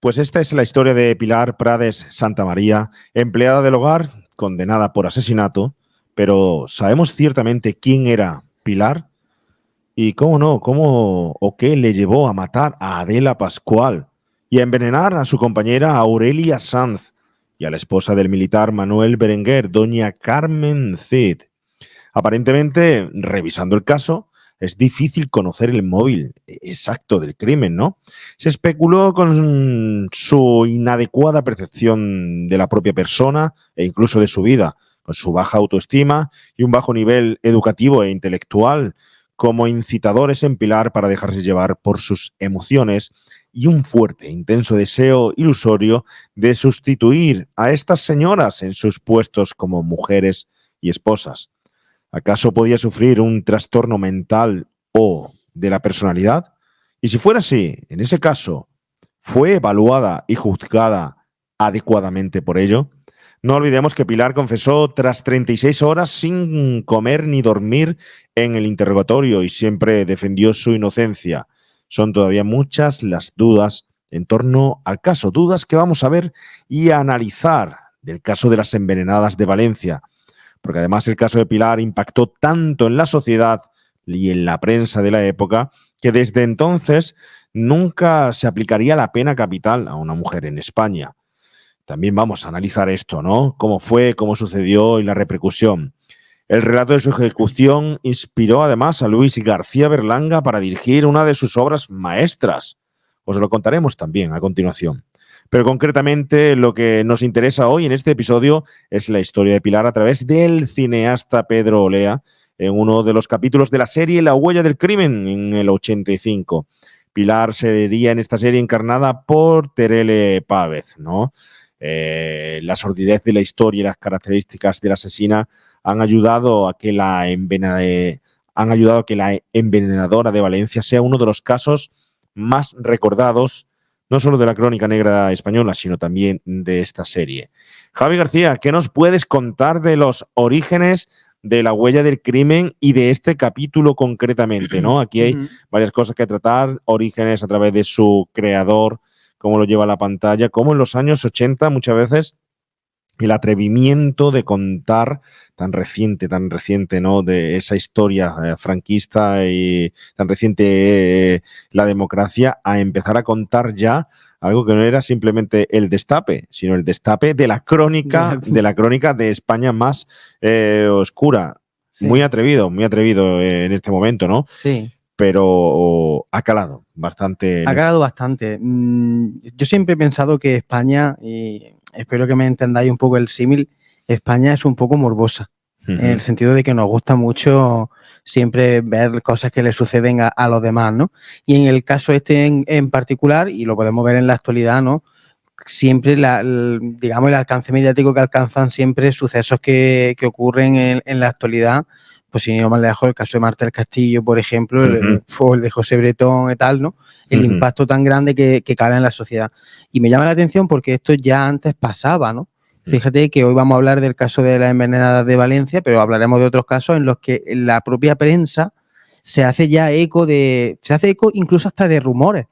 Pues esta es la historia de Pilar Prades Santamaría, empleada del hogar, condenada por asesinato, pero ¿sabemos ciertamente quién era Pilar? Y cómo no, cómo o qué le llevó a matar a Adela Pascual y a envenenar a su compañera Aurelia Sanz y a la esposa del militar Manuel Berenguer, doña Carmen Cid. Aparentemente, revisando el caso, es difícil conocer el móvil exacto del crimen, ¿no? Se especuló con su inadecuada percepción de la propia persona e incluso de su vida, con su baja autoestima y un bajo nivel educativo e intelectual, como incitadores en Pilar para dejarse llevar por sus emociones y un fuerte, intenso deseo ilusorio de sustituir a estas señoras en sus puestos como mujeres y esposas. ¿Acaso podía sufrir un trastorno mental o de la personalidad? Y si fuera así, en ese caso, ¿fue evaluada y juzgada adecuadamente por ello? No olvidemos que Pilar confesó tras 36 horas sin comer ni dormir en el interrogatorio y siempre defendió su inocencia. Son todavía muchas las dudas en torno al caso, dudas que vamos a ver y a analizar del caso de las envenenadas de Valencia, porque además el caso de Pilar impactó tanto en la sociedad y en la prensa de la época que desde entonces nunca se aplicaría la pena capital a una mujer en España. También vamos a analizar esto, ¿no? Cómo fue, cómo sucedió y la repercusión. El relato de su ejecución inspiró además a Luis García Berlanga para dirigir una de sus obras maestras. Os lo contaremos también a continuación. Pero concretamente lo que nos interesa hoy en este episodio es la historia de Pilar a través del cineasta Pedro Olea en uno de los capítulos de la serie La huella del crimen en el 85. Pilar sería en esta serie encarnada por Terele Pávez, ¿no? La sordidez de la historia y las características de la asesina han ayudado a que la envenenadora de Valencia sea uno de los casos más recordados, no solo de la crónica negra española, sino también de esta serie. Javi García, ¿qué nos puedes contar de los orígenes de La huella del crimen y de este capítulo concretamente, ¿no? Aquí hay varias cosas que tratar, orígenes a través de su creador, cómo lo lleva a la pantalla, cómo en los años 80 muchas veces el atrevimiento de contar tan reciente, ¿no? De esa historia franquista y tan reciente la democracia, a empezar a contar ya algo que no era simplemente el destape, sino el destape de la crónica de España más oscura. Sí. Muy atrevido en este momento, ¿no? Sí. Pero ha calado bastante. Ha calado bastante. Yo siempre he pensado que España, y espero que me entendáis un poco el símil, España es un poco morbosa, en el sentido de que nos gusta mucho siempre ver cosas que le suceden a los demás, ¿no? Y en el caso este en particular, y lo podemos ver en la actualidad, ¿no? Siempre digamos el alcance mediático que alcanzan siempre sucesos que ocurren en la actualidad. Pues sin ir más lejos, el caso de Marta del Castillo, por ejemplo, el de José Bretón y tal, ¿no? El impacto tan grande que cala en la sociedad. Y me llama la atención porque esto ya antes pasaba, ¿no? Fíjate que hoy vamos a hablar del caso de las envenenadas de Valencia, pero hablaremos de otros casos en los que la propia prensa se hace eco incluso hasta de rumores,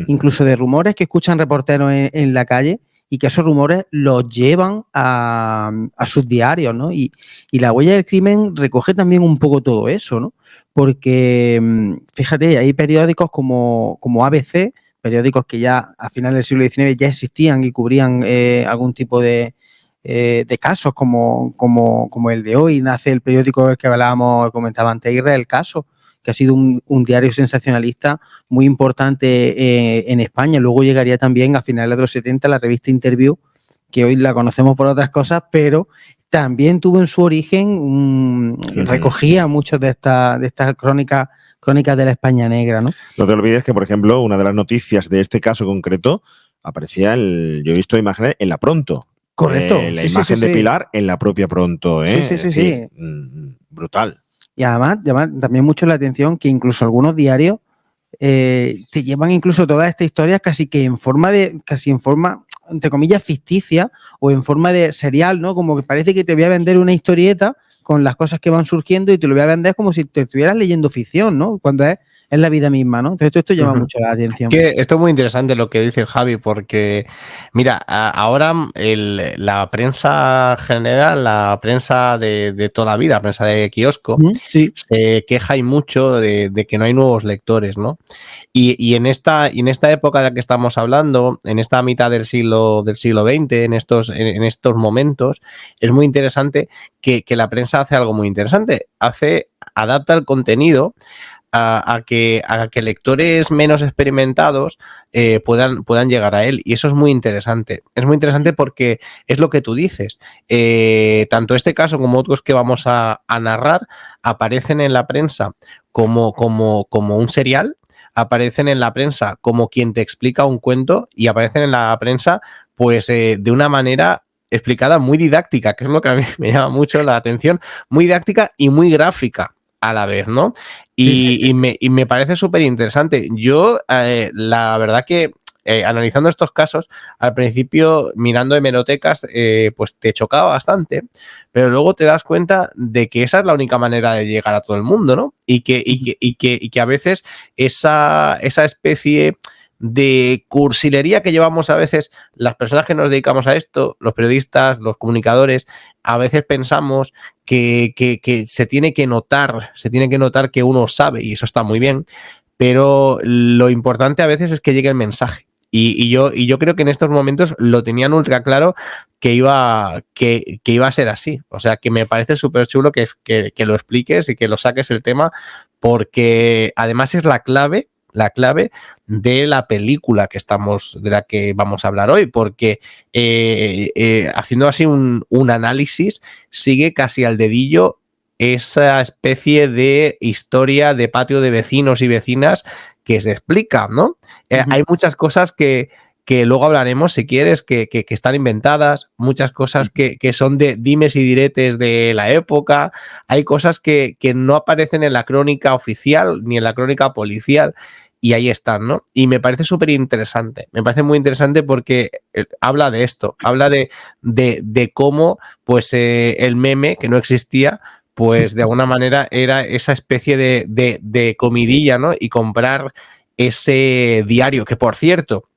incluso de rumores que escuchan reporteros en la calle, y que esos rumores los llevan a sus diarios, ¿no? Y La huella del crimen recoge también un poco todo eso, ¿no? Porque, fíjate, hay periódicos como ABC, periódicos que ya a finales del siglo XIX ya existían y cubrían algún tipo de casos como el de hoy. Nace el periódico del que comentaba antes, El Caso, que ha sido un diario sensacionalista muy importante en España. Luego llegaría también a finales de los 70 la revista Interview, que hoy la conocemos por otras cosas, pero también tuvo en su origen, recogía muchas de estas crónicas de la España negra, ¿no? No te olvides que, por ejemplo, una de las noticias de este caso concreto aparecía, yo he visto imágenes en La Pronto. Correcto. La imagen de Pilar en la propia Pronto, ¿eh? Sí. Brutal. Y además llama también mucho la atención que incluso algunos diarios te llevan incluso todas estas historias casi en forma, entre comillas, ficticia, o en forma de serial, ¿no? Como que parece que te voy a vender una historieta con las cosas que van surgiendo y te lo voy a vender como si te estuvieras leyendo ficción, ¿no? Cuando es es la vida misma, ¿no? Entonces esto llama mucho la atención. Que esto es muy interesante lo que dice Javi, porque mira, ahora la prensa general, la prensa de toda la vida, la prensa de kiosco, sí, se queja y mucho de que no hay nuevos lectores, ¿no? Y en esta época de la que estamos hablando, en esta mitad del siglo XX, en estos momentos, es muy interesante que la prensa hace algo muy interesante. Adapta el contenido a que lectores menos experimentados puedan llegar a él. Y eso es muy interesante. Es muy interesante porque es lo que tú dices. Tanto este caso como otros que vamos a narrar aparecen en la prensa como un serial, aparecen en la prensa como quien te explica un cuento y aparecen en la prensa pues de una manera explicada muy didáctica, que es lo que a mí me llama mucho la atención, muy didáctica y muy gráfica a la vez, ¿no? Y me parece súper interesante. Yo, la verdad que analizando estos casos, al principio, mirando hemerotecas, pues te chocaba bastante, pero luego te das cuenta de que esa es la única manera de llegar a todo el mundo, ¿no? Y que a veces esa especie de cursilería que llevamos a veces las personas que nos dedicamos a esto, los periodistas, los comunicadores, a veces pensamos que se tiene que notar que uno sabe, y eso está muy bien, pero lo importante a veces es que llegue el mensaje. Y yo creo que en estos momentos lo tenían ultra claro que iba a ser así. O sea, que me parece súper chulo que lo expliques y que lo saques el tema, porque además es la clave de la película de la que vamos a hablar hoy, porque haciendo así un análisis, sigue casi al dedillo esa especie de historia de patio de vecinos y vecinas que se explica, ¿no? Hay muchas cosas que luego hablaremos, si quieres, que están inventadas, muchas cosas que son de dimes y diretes de la época, hay cosas que no aparecen en la crónica oficial ni en la crónica policial, y ahí están, ¿no? Y me parece súper interesante, me parece muy interesante porque habla de esto, habla de cómo pues el meme, que no existía, pues de alguna manera era esa especie de comidilla, ¿no? Y comprar ese diario, que por cierto,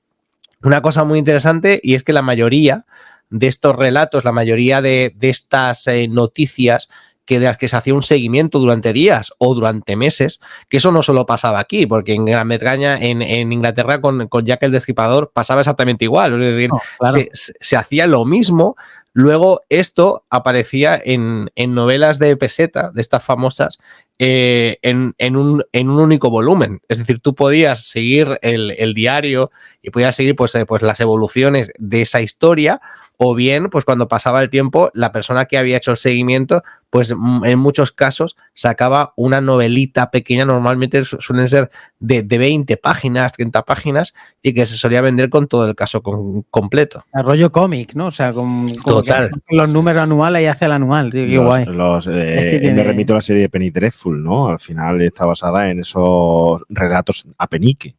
una cosa muy interesante, y es que la mayoría de estos relatos, la mayoría de estas noticias de las que se hacía un seguimiento durante días o durante meses, que eso no solo pasaba aquí, porque en Gran Bretaña, en Inglaterra, con Jack el Destripador pasaba exactamente igual. Es decir, claro, se hacía lo mismo. Luego esto aparecía en novelas de peseta, de estas famosas, en un único volumen. Es decir, tú podías seguir el diario y podías seguir pues las evoluciones de esa historia, o bien, pues cuando pasaba el tiempo, la persona que había hecho el seguimiento, pues en muchos casos sacaba una novelita pequeña, normalmente suelen ser de 20 páginas, 30 páginas, y que se solía vender con todo el caso completo. El rollo cómic, ¿no? O sea, con total. Los números anuales y hace el anual, tío, qué guay. Me remito a la serie de Penny Dreadful, ¿no? Al final está basada en esos relatos a penique,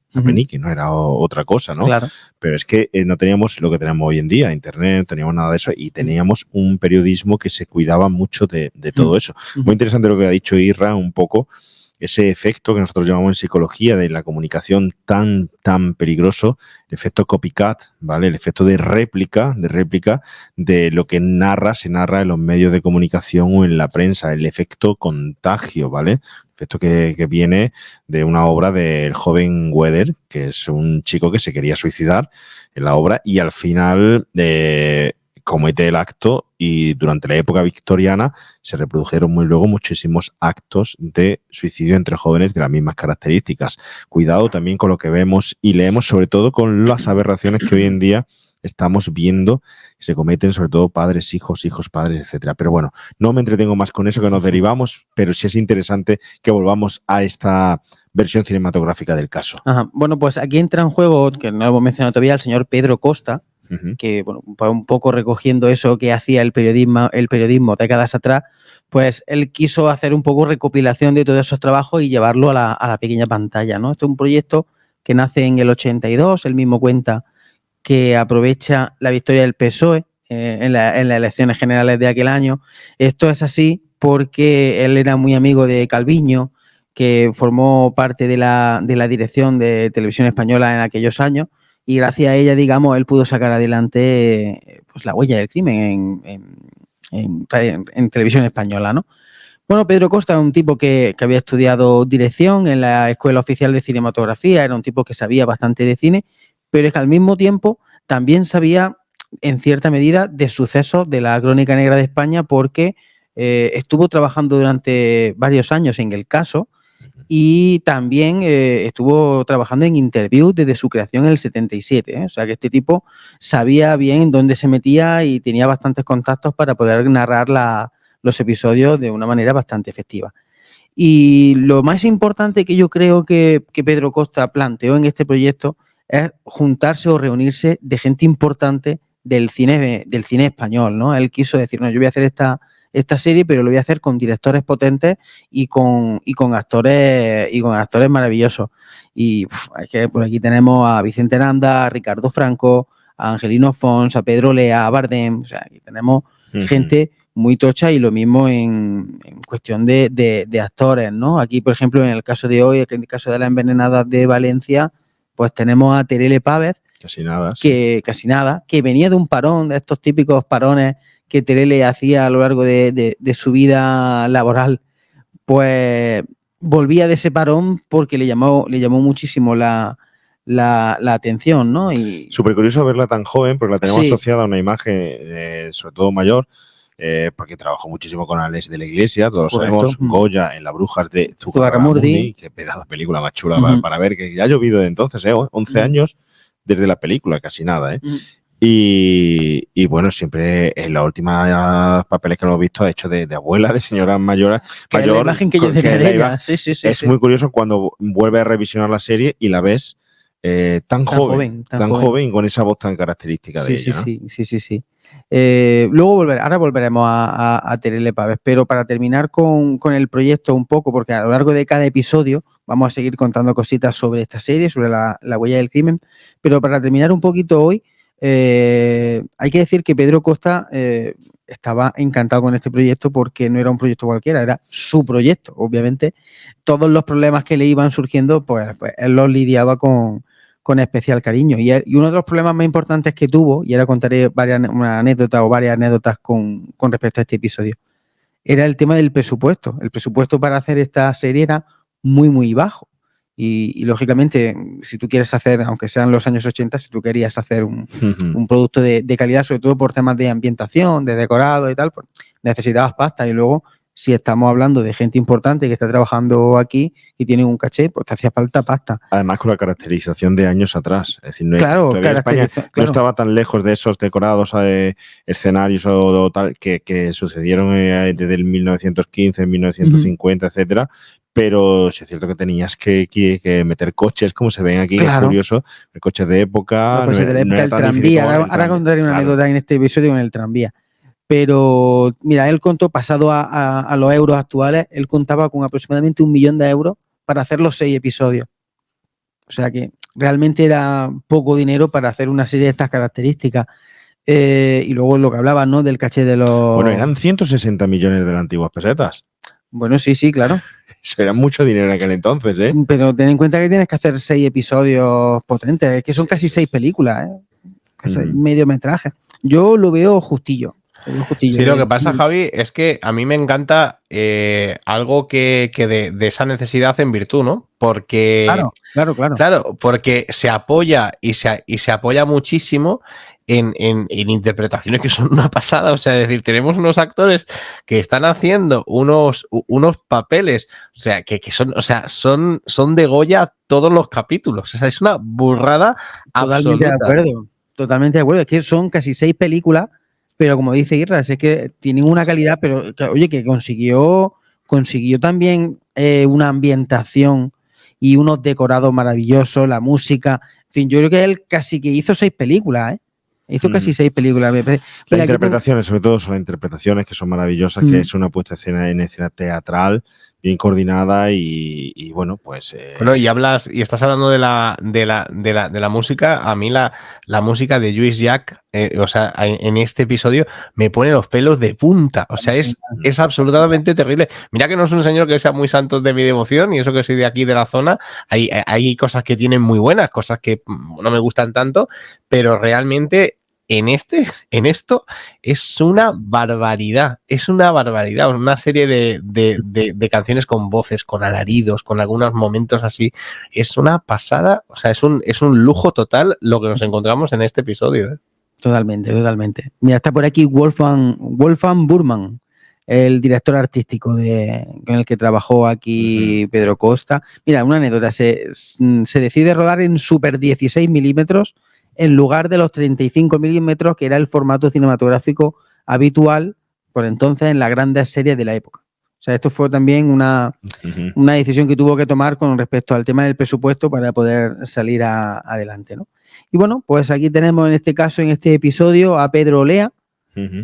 no era otra cosa, ¿no? Claro. Pero es que no teníamos lo que tenemos hoy en día, internet, no teníamos nada de eso, y teníamos un periodismo que se cuidaba mucho de todo eso. Muy interesante lo que ha dicho Irra, un poco ese efecto que nosotros llamamos en psicología de la comunicación tan peligroso, el efecto copycat, ¿vale? El efecto de réplica de lo que se narra en los medios de comunicación o en la prensa, el efecto contagio, ¿vale? El efecto que viene de una obra del joven Weather, que es un chico que se quería suicidar en la obra y al final comete el acto, y durante la época victoriana se reprodujeron muy luego muchísimos actos de suicidio entre jóvenes de las mismas características. Cuidado también con lo que vemos y leemos, sobre todo con las aberraciones que hoy en día estamos viendo que se cometen, sobre todo padres, hijos, padres, etcétera. Pero bueno, no me entretengo más con eso, que nos derivamos, pero sí es interesante que volvamos a esta versión cinematográfica del caso. Ajá. Bueno, pues aquí entra en juego, que no lo hemos mencionado todavía, el señor Pedro Costa, que, bueno, pues un poco recogiendo eso que hacía el periodismo décadas atrás, pues él quiso hacer un poco recopilación de todos esos trabajos y llevarlo a la pequeña pantalla, ¿no? Este es un proyecto que nace en el 82, él mismo cuenta que aprovecha la victoria del PSOE en las elecciones generales de aquel año. Esto es así porque él era muy amigo de Calviño, que formó parte de la dirección de Televisión Española en aquellos años, y gracias a ella, digamos, él pudo sacar adelante pues La huella del crimen en Televisión Española, ¿no? Bueno, Pedro Costa es un tipo que había estudiado dirección en la Escuela Oficial de Cinematografía, era un tipo que sabía bastante de cine, pero es que al mismo tiempo también sabía, en cierta medida, de sucesos de la Crónica Negra de España, porque estuvo trabajando durante varios años en El Caso y también estuvo trabajando en Interview desde su creación en el 77, ¿eh? O sea que este tipo sabía bien dónde se metía y tenía bastantes contactos para poder narrar los episodios de una manera bastante efectiva. Y lo más importante que yo creo que Pedro Costa planteó en este proyecto es juntarse o reunirse de gente importante del cine español, ¿no? Él quiso decir, no, yo voy a hacer esta serie, pero lo voy a hacer con directores potentes y con actores maravillosos. Y es que por aquí tenemos a Vicente Aranda, a Ricardo Franco, a Angelino Fons, a Pedro Lea, a Bardem. O sea, aquí tenemos gente muy tocha, y lo mismo en cuestión de actores, ¿no? Aquí, por ejemplo, en el caso de hoy, en el caso de Las Envenenadas de Valencia, pues tenemos a Terele Pávez, casi nada, casi nada, que venía de un parón, de estos típicos parones que Terele hacía a lo largo de su vida laboral. Pues volvía de ese parón porque le llamó muchísimo la atención, ¿no? Y súper curioso verla tan joven, porque la tenemos asociada a una imagen, sobre todo mayor, porque trabajó muchísimo con Alex de la Iglesia, todos lo sabemos, Goya en Las Brujas de Zugarramurdi, qué pedazo de película más chula para ver, que ya ha llovido de entonces, 11 años desde la película, casi nada, ¿eh? Y bueno, siempre en las últimas papeles que hemos visto ha hecho de abuela, de señora mayor. Es la imagen que yo tenía de ella. Es muy curioso cuando vuelve a revisionar la serie y la ves tan joven, con esa voz tan característica de ella, ¿no? Sí. Ahora volveremos a Terele Pávez, pero para terminar con el proyecto un poco, porque a lo largo de cada episodio vamos a seguir contando cositas sobre esta serie, sobre la huella del crimen, pero para terminar un poquito hoy, hay que decir que Pedro Costa estaba encantado con este proyecto, porque no era un proyecto cualquiera, era su proyecto. Obviamente, todos los problemas que le iban surgiendo, pues él los lidiaba con especial cariño. Y uno de los problemas más importantes que tuvo, y ahora contaré varias anécdotas con respecto a este episodio, era el tema del presupuesto. El presupuesto para hacer esta serie era muy, muy bajo. Y lógicamente, si tú quieres hacer, aunque sean los años 80, si tú querías hacer un producto de calidad, sobre todo por temas de ambientación, de decorado y tal, pues necesitabas pasta. Y luego, si estamos hablando de gente importante que está trabajando aquí y tiene un caché, pues te hacía falta pasta. Además, con la caracterización de años atrás. Es decir, España no estaba tan lejos de esos decorados, escenarios o tal que sucedieron desde el 1915, 1950, etcétera. Pero sí es cierto que tenías que meter coches, como se ven aquí, es curioso, coches de época. El tranvía. Ahora contaré una anécdota en este episodio con el tranvía. Pero, mira, él contó, pasado a los euros actuales, él contaba con aproximadamente 1 millón de euros para hacer los 6 episodios. O sea que realmente era poco dinero para hacer una serie de estas características. Y luego lo que hablaba, ¿no?, del caché de los... Bueno, eran 160 millones de las antiguas pesetas. Bueno, sí, claro. Eso era mucho dinero en aquel entonces, ¿eh? Pero ten en cuenta que tienes que hacer 6 episodios potentes, es que son casi 6 películas, ¿eh? Mediometraje. Yo lo veo justillo. Sí, lo que pasa, Javi, es que a mí me encanta algo que de esa necesidad en virtud, ¿no? Porque claro, porque se apoya y se apoya muchísimo en interpretaciones que son una pasada. O sea, es decir, tenemos unos actores que están haciendo unos papeles, o sea, que son de Goya todos los capítulos. O sea, es una burrada absoluta. Totalmente de acuerdo. Es que son casi 6 películas. Pero como dice Irra, es que tienen una calidad, pero que consiguió también una ambientación y unos decorados maravillosos, la música. En fin, yo creo que él casi que hizo 6 películas, ¿eh? Hizo casi 6 películas. Las interpretaciones, sobre todo, son las interpretaciones que son maravillosas, que es una puesta en escena teatral bien coordinada y bueno, pues... Bueno, y estás hablando de la música. A mí la música de Lluís Llach, o sea, en este episodio me pone los pelos de punta. O sea, es absolutamente terrible. Mira que no es un señor que sea muy santo de mi devoción, y eso que soy de aquí de la zona. Hay cosas que tienen muy buenas, cosas que no me gustan tanto, pero realmente en esto es una barbaridad, una serie de canciones con voces, con alaridos, con algunos momentos así, es una pasada, o sea, es un lujo total lo que nos encontramos en este episodio. Totalmente. Mira, está por aquí Wolfgang Burman, el director artístico con el que trabajó aquí Pedro Costa. Mira, una anécdota, se decide rodar en Super 16 milímetros en lugar de los 35 milímetros, que era el formato cinematográfico habitual por entonces en las grandes series de la época. O sea, esto fue también una decisión que tuvo que tomar con respecto al tema del presupuesto para poder salir adelante, ¿no? Y bueno, pues aquí tenemos en este caso, en este episodio, a Pedro Olea,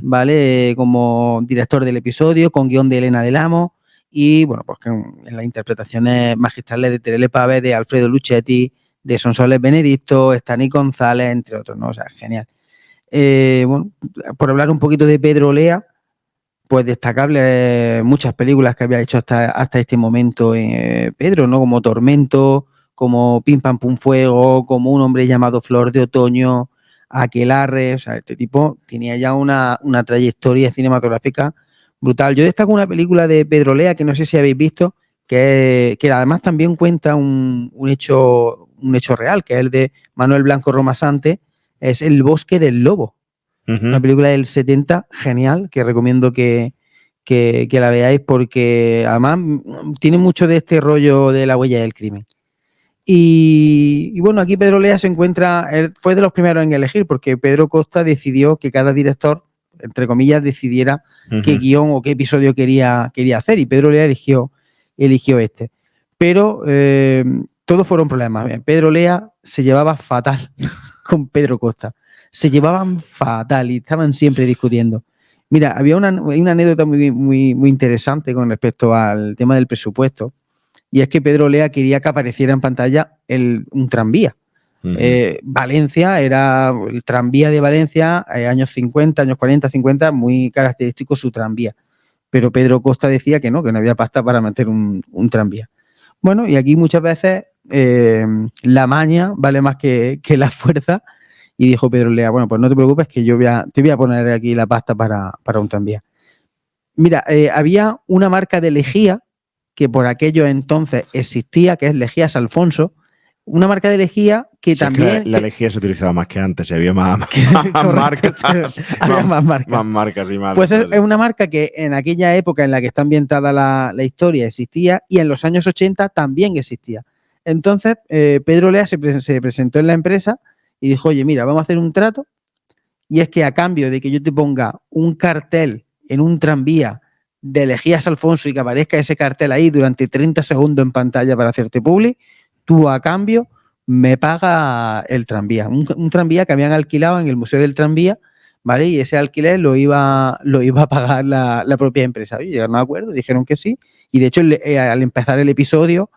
¿vale? Como director del episodio, con guión de Elena del Amo, y bueno, pues en las interpretaciones magistrales de Terele Pávez, de Alfredo Luchetti, de Sonsoles Benedicto, Stani González, entre otros, ¿no? O sea, genial. Bueno, por hablar un poquito de Pedro Olea, pues destacable muchas películas que había hecho hasta este momento Pedro, ¿no? Como Tormento, como Pim Pam Pum Fuego, como Un hombre llamado Flor de Otoño, Aquelarre. O sea, este tipo tenía ya una trayectoria cinematográfica brutal. Yo destaco una película de Pedro Olea que no sé si habéis visto, que además también cuenta un hecho real, que es el de Manuel Blanco Romasante, es El bosque del lobo. Una película del 70, genial, que recomiendo que la veáis, porque además tiene mucho de este rollo de la huella del crimen. Y bueno, aquí Pedro Olea se encuentra, él fue de los primeros en elegir, porque Pedro Costa decidió que cada director, entre comillas, decidiera qué guión o qué episodio quería hacer, y Pedro Olea eligió este. Pero todos fueron problemas. Pedro Olea se llevaba fatal con Pedro Costa. Se llevaban fatal y estaban siempre discutiendo. Mira, había una anécdota muy interesante con respecto al tema del presupuesto, y es que Pedro Olea quería que apareciera en pantalla un tranvía. Valencia era el tranvía de Valencia, años 50, años 40, 50, muy característico su tranvía. Pero Pedro Costa decía que no había pasta para meter un tranvía. Bueno, y aquí muchas veces la maña vale más que la fuerza, y dijo Pedro Olea, bueno, pues no te preocupes, que yo te voy a poner aquí la pasta para un tranvía. Mira, había una marca de lejía que por aquello entonces existía, que es Lejías Alfonso, una marca de lejía que también... Que la lejía se utilizaba más que antes, había más marcas. Había más marcas. Más marcas y más... Pues es una marca que en aquella época en la que está ambientada la historia existía, y en los años 80 también existía. Entonces, Pedro Olea se presentó en la empresa y dijo, oye, mira, vamos a hacer un trato, y es que a cambio de que yo te ponga un cartel en un tranvía de Lejías Alfonso y que aparezca ese cartel ahí durante 30 segundos en pantalla para hacerte publi, tú a cambio me pagas el tranvía. Un tranvía que habían alquilado en el Museo del Tranvía, ¿vale? Y ese alquiler lo iba a pagar la propia empresa. Y llegaron a un acuerdo, dijeron que sí, y de hecho al empezar el episodio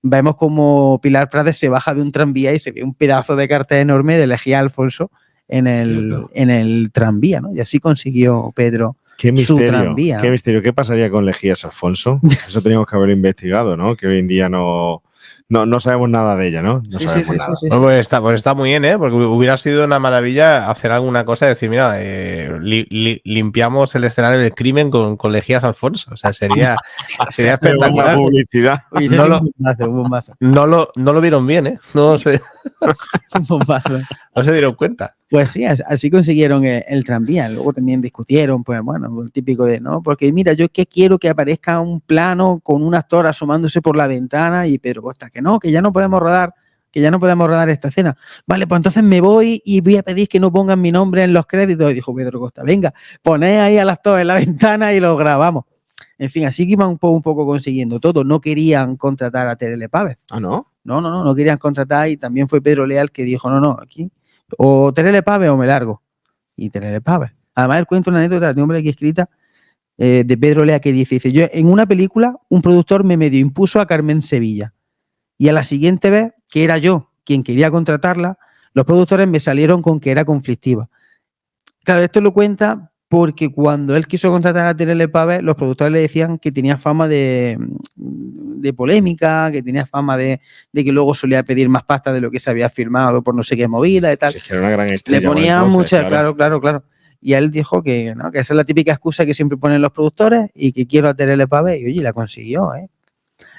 vemos como Pilar Prades se baja de un tranvía y se ve un pedazo de cartel enorme de Lejías Alfonso en el tranvía, ¿no? Y así consiguió Pedro su tranvía. Qué misterio. ¿Qué pasaría con Lejías Alfonso? Eso teníamos que haber investigado, ¿no? Que hoy en día no sabemos nada de ella, ¿no? No sabemos nada. Sí. Pues está muy bien, ¿eh? Porque hubiera sido una maravilla hacer alguna cosa y decir, mira, limpiamos el escenario del crimen con Lejías Alfonso. O sea, sería espectacular. Publicidad. Oye, un bombazo. No lo vieron bien, ¿eh? No sé. Un bombazo. No se dieron cuenta. Pues sí, así consiguieron el tranvía. Luego también discutieron, pues bueno, el típico de, no, porque mira, yo que quiero que aparezca un plano con un actor asomándose por la ventana, y Pedro Costa, que ya no podemos rodar esta escena. Vale, pues entonces me voy y voy a pedir que no pongan mi nombre en los créditos. Y dijo Pedro Costa, venga, poned ahí al actor en la ventana y lo grabamos. En fin, así que iban un poco consiguiendo todo. No querían contratar a Terele Pávez. ¿Ah, no? No querían contratar, y también fue Pedro Leal que dijo, no, aquí o Terele Pávez o me largo. Y Terele Pávez. Además, él cuenta una anécdota de un hombre aquí escrita, de Pedro Lea que dice, yo en una película un productor me medio impuso a Carmen Sevilla y a la siguiente vez, que era yo quien quería contratarla, los productores me salieron con que era conflictiva. Claro, esto lo cuenta porque cuando él quiso contratar a Terele Pávez, los productores le decían que tenía fama de polémica, que tenía fama de que luego solía pedir más pasta de lo que se había firmado por no sé qué movida y tal. Sí, que era una gran estrella. Le ponían muchas, claro. Y él dijo que, ¿no?, que esa es la típica excusa que siempre ponen los productores y que quiero a Terele Pávez. Y oye, la consiguió, ¿eh?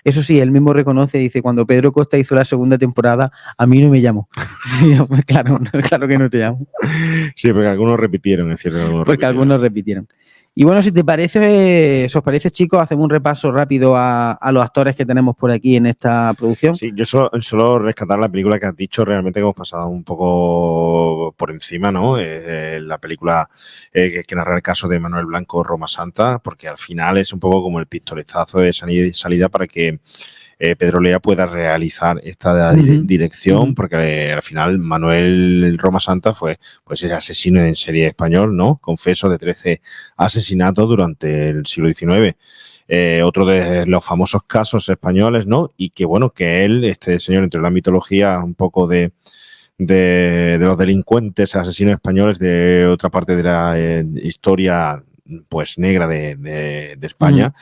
Eso sí, él mismo reconoce, dice, cuando Pedro Costa hizo la segunda temporada, a mí no me llamó. Claro que no te llamo. Sí, porque algunos repitieron, es cierto. Algunos repitieron. Y bueno, si te parece, os parece, chicos, hacemos un repaso rápido a los actores que tenemos por aquí en esta producción. Sí, yo solo rescatar la película que has dicho, realmente que hemos pasado un poco por encima, ¿no? La película que narra el caso de Manuel Blanco, Roma Santa, porque al final es un poco como el pistoletazo de salida para que Pedro Lea pueda realizar esta dirección, porque al final Manuel Roma Santa fue pues el asesino en serie español, ¿no? Confeso de 13 asesinatos durante el siglo XIX. Otro de los famosos casos españoles, ¿no? Y que bueno, que él, este señor, entre la mitología un poco de los delincuentes, asesinos españoles, de otra parte de la historia pues negra de España,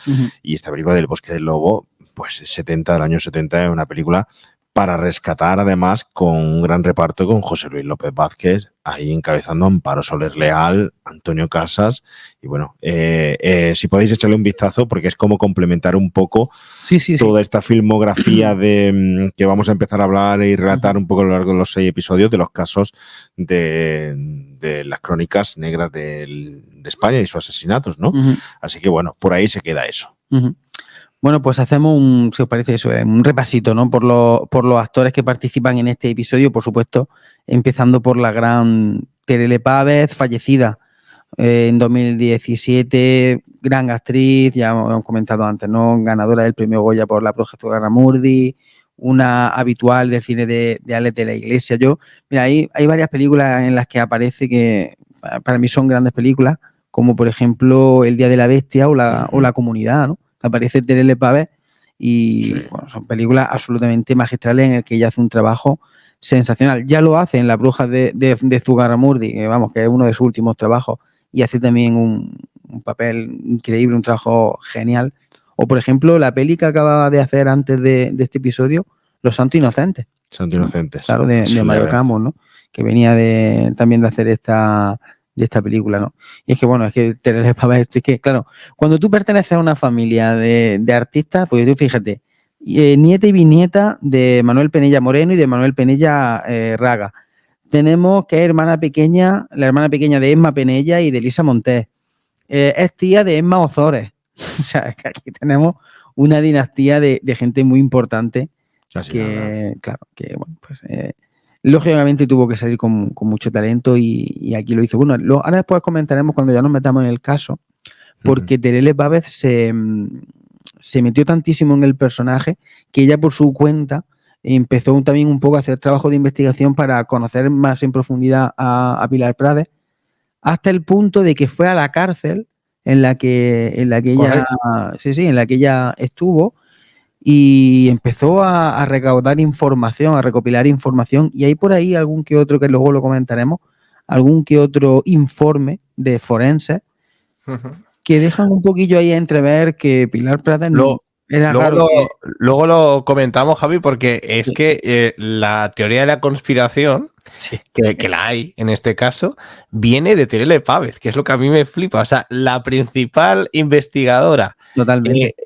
y esta película del Bosque del Lobo, pues del año 70, es una película para rescatar, además, con un gran reparto con José Luis López Vázquez, ahí encabezando a Amparo Soler Leal, Antonio Casas, y bueno, si podéis echarle un vistazo, porque es como complementar un poco toda esta filmografía que vamos a empezar a hablar y relatar un poco a lo largo de los 6 episodios de los casos de las crónicas negras de España y sus asesinatos, ¿no? Así que bueno, por ahí se queda eso. Bueno, pues hacemos si os parece eso, un repasito, ¿no? Por los actores que participan en este episodio, por supuesto, empezando por la gran Terele Pávez, fallecida en 2017, gran actriz, ya hemos comentado antes, ¿no? Ganadora del premio Goya por La Bruja de Zugarramurdi, una habitual del cine de Alex de la Iglesia. Mira, hay varias películas en las que aparece que para mí son grandes películas, como por ejemplo El Día de la Bestia o La Comunidad, ¿no? Aparece Terele Pávez y bueno, son películas absolutamente magistrales en las que ella hace un trabajo sensacional. Ya lo hace en La Bruja de Zugarramurdi, que es uno de sus últimos trabajos, y hace también un papel increíble, un trabajo genial. O por ejemplo, la peli que acababa de hacer antes de este episodio, Los Santos Inocentes. Santos Inocentes. Claro, de Mario Camus, ¿no? Que venía también de hacer esta película, ¿no? Y es que, bueno, es que Terele Pávez, es que, claro, cuando tú perteneces a una familia de artistas, pues tú fíjate, nieta y bisnieta de Manuel Penella Moreno y de Manuel Penella Raga. Tenemos que es la hermana pequeña de Emma Penella y de Elisa Montés. Es tía de Emma Ozores. O sea, es que aquí tenemos una dinastía de gente muy importante. Claro, que bueno, pues lógicamente tuvo que salir con mucho talento y aquí lo hizo. Bueno, ahora después comentaremos cuando ya nos metamos en el caso, porque Terele Pávez se metió tantísimo en el personaje que ella por su cuenta empezó también un poco a hacer trabajo de investigación para conocer más en profundidad a Pilar Prades, hasta el punto de que fue a la cárcel en la que ella estuvo, y empezó a recaudar información, a recopilar información, y hay por ahí algún que otro, que luego lo comentaremos, algún que otro informe de forenses que dejan un poquillo ahí a entrever que Pilar Prades era raro. Luego lo comentamos, Javi, porque es que la teoría de la conspiración, que la hay en este caso, viene de Terele Pávez, que es lo que a mí me flipa. O sea, la principal investigadora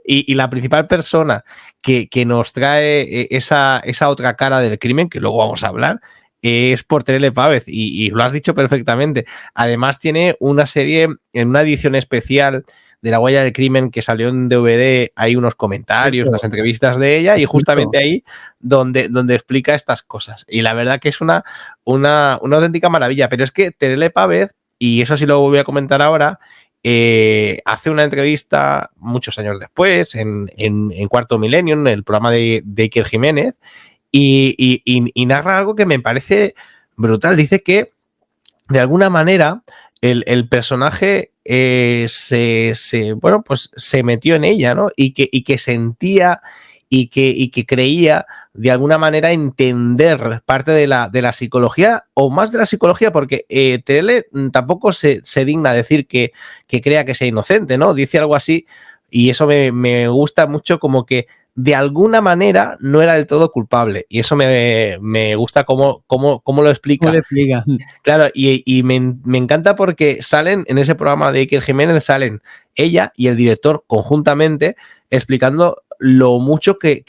y la principal persona que nos trae esa otra cara del crimen, que luego vamos a hablar, es por Terele Pávez, y lo has dicho perfectamente. Además tiene una serie, en una edición especial de La Huella del Crimen que salió en DVD, hay unos comentarios, unas entrevistas de ella, y justamente ahí donde explica estas cosas. Y la verdad que es una auténtica maravilla. Pero es que Terele Pávez, y eso sí lo voy a comentar ahora, hace una entrevista muchos años después, en Cuarto Milenio, en el programa de Iker Jiménez, y narra algo que me parece brutal. Dice que, de alguna manera, el personaje bueno, pues se metió en ella, ¿no? Y que sentía y que creía de alguna manera entender parte de la psicología, o más de la psicología, porque Terele tampoco se digna decir que crea que sea inocente, ¿no? Dice algo así, y eso me gusta mucho, como que de alguna manera no era del todo culpable, y eso me gusta cómo lo explica. ¿Cómo le explica? Claro, y me encanta porque salen en ese programa de Iker Jiménez, salen ella y el director conjuntamente explicando lo mucho que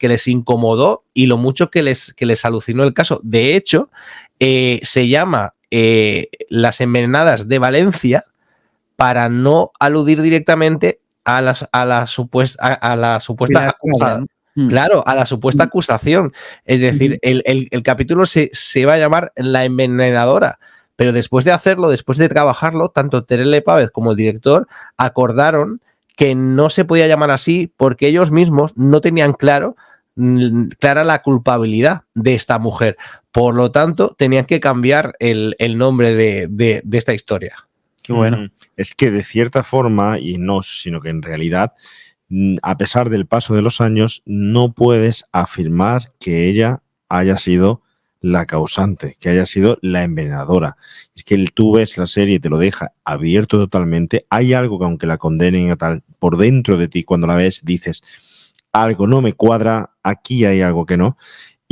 les incomodó y lo mucho que les alucinó el caso. De hecho, se llama Las Envenenadas de Valencia para no aludir directamente a la supuesta acusación. Claro, a la supuesta acusación. Es decir, el capítulo se va a llamar La Envenenadora. Pero después de hacerlo, después de trabajarlo, tanto Terele Pávez como el director acordaron que no se podía llamar así porque ellos mismos no tenían clara la culpabilidad de esta mujer. Por lo tanto, tenían que cambiar el nombre de esta historia. Qué bueno. Es que de cierta forma, y no, sino que en realidad, a pesar del paso de los años, no puedes afirmar que ella haya sido la causante, que haya sido la envenenadora. Es que tú ves la serie y te lo deja abierto totalmente. Hay algo que, aunque la condenen a tal, por dentro de ti, cuando la ves, dices, algo no me cuadra, aquí hay algo que no.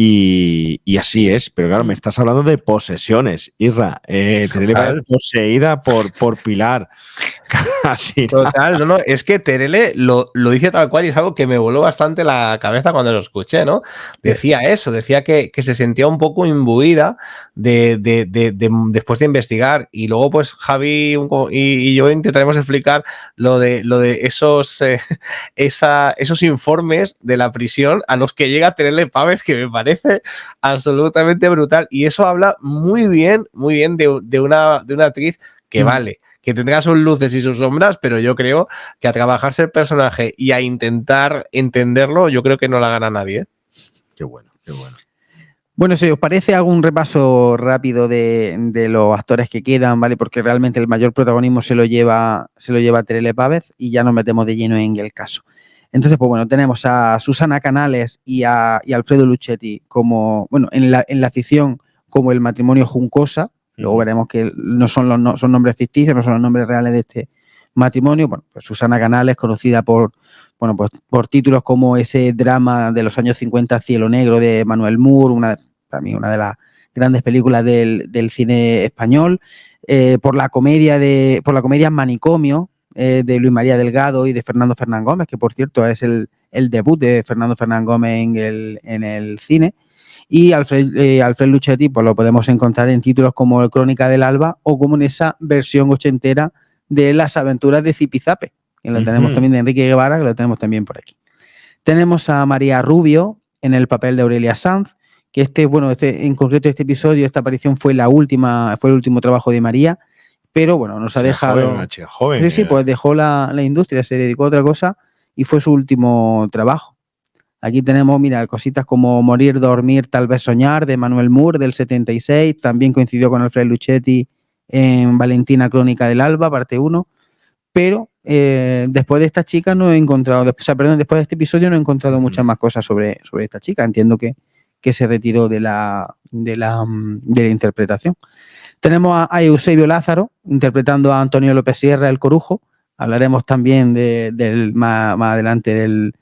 Y así es, pero claro, me estás hablando de posesiones, Isra. Terele poseída por Pilar. Casi total, no, es que Terele lo dice tal cual y es algo que me voló bastante la cabeza cuando lo escuché, ¿no? Decía eso, decía que se sentía un poco imbuida después de investigar, y luego pues Javi y yo intentaremos explicar lo de esos informes de la prisión a los que llega Terele Pávez, que me parece absolutamente brutal, y eso habla muy bien de una actriz que vale, que tendrá sus luces y sus sombras, pero yo creo que a trabajarse el personaje y a intentar entenderlo, yo creo que no la gana nadie. Qué bueno, qué bueno. Bueno, si os parece, hago un repaso rápido de los actores que quedan, ¿vale? Porque realmente el mayor protagonismo se lo lleva Terele Pávez, y ya nos metemos de lleno en el caso. Entonces, pues bueno, tenemos a Susana Canales y Alfredo Luchetti como, bueno, en la ficción como el matrimonio Juncosa. Luego veremos que no son nombres ficticios, no son los nombres reales de este matrimonio. Bueno, pues Susana Canales, conocida por títulos como ese drama de los años 50, Cielo Negro, de Manuel Mur, para mí una de las grandes películas del cine español, por la comedia Manicomio, de Luis María Delgado y de Fernando Fernán Gómez, que por cierto es el debut de Fernando Fernán Gómez en el cine. Y Alfred Luchetti pues lo podemos encontrar en títulos como El Crónica del Alba, o como en esa versión ochentera de Las Aventuras de Zipizape, que lo tenemos también de Enrique Guevara, que lo tenemos también por aquí. Tenemos a María Rubio en el papel de Aurelia Sanz, que en concreto este episodio, esta aparición fue el último trabajo de María, pero bueno, nos ha dejado... Una chica joven. Sí, pues dejó la industria, se dedicó a otra cosa y fue su último trabajo. Aquí tenemos, mira, cositas como Morir, Dormir, Tal vez Soñar, de Manuel Mur, del 76. También coincidió con Alfred Luchetti en Valentina, Crónica del Alba, parte 1. Pero después de esta chica no he encontrado, después de este episodio no he encontrado muchas más cosas sobre esta chica. Entiendo que se retiró de la interpretación. Tenemos a Eusebio Lázaro interpretando a Antonio López Sierra, el Corujo. Hablaremos también más adelante del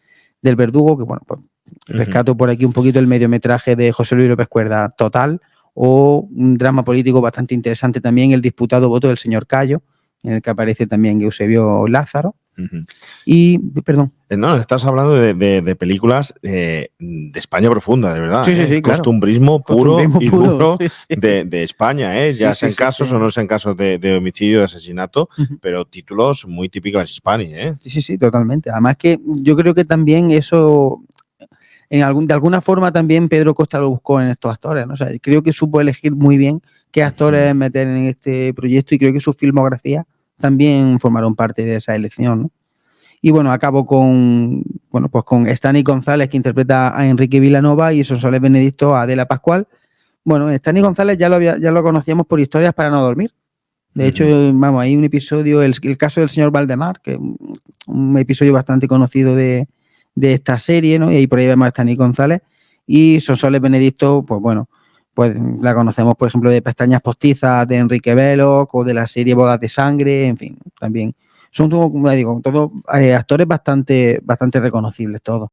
Verdugo, que bueno, pues rescato por aquí un poquito el mediometraje de José Luis López Cuerda, Total, o un drama político bastante interesante también, El disputado voto del señor Cayo, en el que aparece también Eusebio Lázaro. Y, perdón. No, estás hablando de películas de España profunda, de verdad. Sí, costumbrismo claro. Puro Costumbrismo y puro, duro sí. de España, ya sean casos o no sean casos de homicidio, de asesinato, pero títulos muy típicos de España, Sí, totalmente. Además que yo creo que también eso, de alguna forma también Pedro Costa lo buscó en estos actores, ¿no? O sea, creo que supo elegir muy bien qué actores meter en este proyecto, y creo que su filmografía también formaron parte de esa elección, ¿no? Y bueno, acabo con Stani González, que interpreta a Enrique Vilanova, y Sonsoles Benedicto a Adela Pascual. Bueno, Stani González ya lo conocíamos por Historias para no dormir, De hecho, vamos, hay un episodio, el caso del señor Valdemar, que es un episodio bastante conocido de esta serie, ¿no? Y ahí por ahí vemos a Stanley González y Sonsoles Benedicto, pues bueno, pues la conocemos, por ejemplo, de Pestañas Postizas de Enrique Veloc o de la serie Bodas de Sangre, en fin, también son todos, como digo, todos actores bastante reconocibles todos.